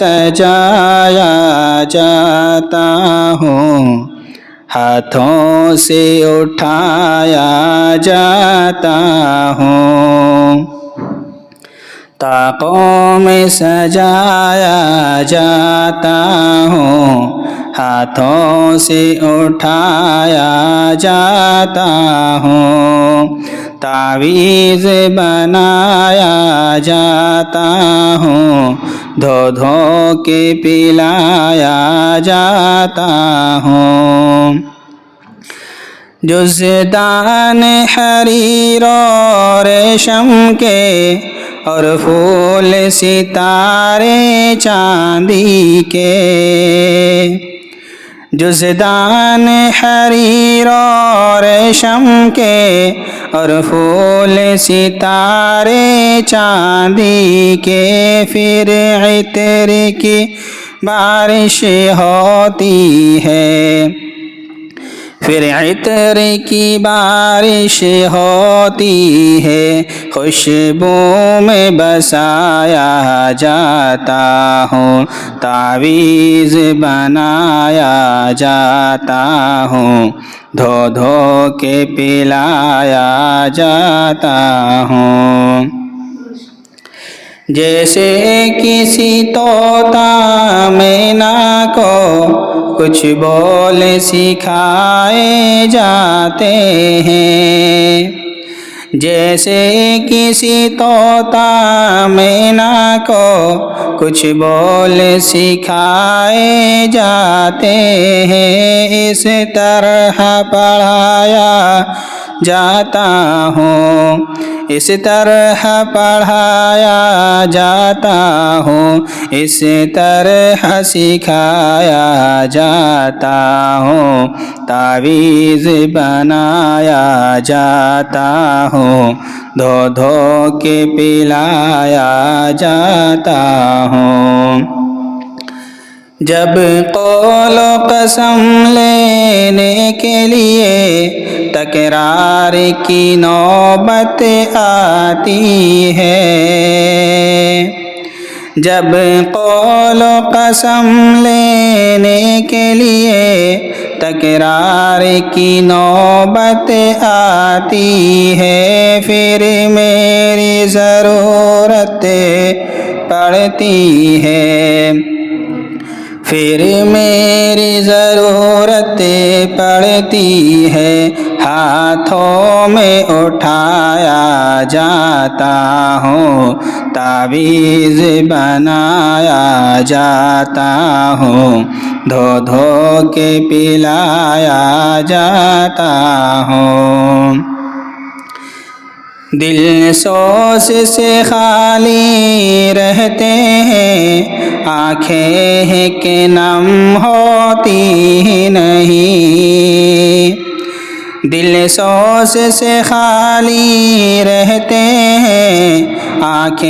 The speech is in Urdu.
سجایا جاتا ہوں، ہاتھوں سے اٹھایا جاتا ہوں، طاقوں میں سجایا جاتا ہوں، ہاتھوں سے اٹھایا جاتا ہوں، تعویذ بنایا جاتا ہوں، دھو دھو کے پلایا جاتا ہوں، جزدان حریر و ریشم کے اور پھول ستارے چاندی کے، جزدان حریر و ریشم کے اور پھول ستارے چاندی کے، پھر عطر کی بارش ہوتی ہے، پھر عطر کی بارش ہوتی ہے، خوشبو میں بسایا جاتا ہوں، تعویذ بنایا جاتا ہوں، دھو دھو کے پلایا جاتا ہوں، جیسے کسی طوطا مینا کو کچھ بول سکھائے جاتے ہیں، جیسے کسی طوطا مینا کو کچھ بول سکھائے جاتے ہیں، اس طرح پڑھایا جاتا ہوں، اس طرح پڑھایا جاتا ہوں، اس طرح سکھایا جاتا ہوں، تعویذ بنایا جاتا ہوں، دھو دھو کے پلایا جاتا ہوں، جب قول و قسم لینے کے لیے تکرار کی نوبت آتی ہے، جب قول و قسم لینے کے لیے تکرار کی نوبت آتی ہے، پھر میری ضرورت پڑتی ہے، پھر میری ضرورت پڑتی ہے، ہاتھوں میں اٹھایا جاتا ہوں، تعویذ بنایا جاتا ہوں، دھو دھو کے پلایا جاتا ہوں، دل سوز سے خالی رہتے ہیں، آنکھیں ہیں کہ نم ہوتی ہی نہیں، دل سوز سے خالی رہتے ہیں، آنکھیں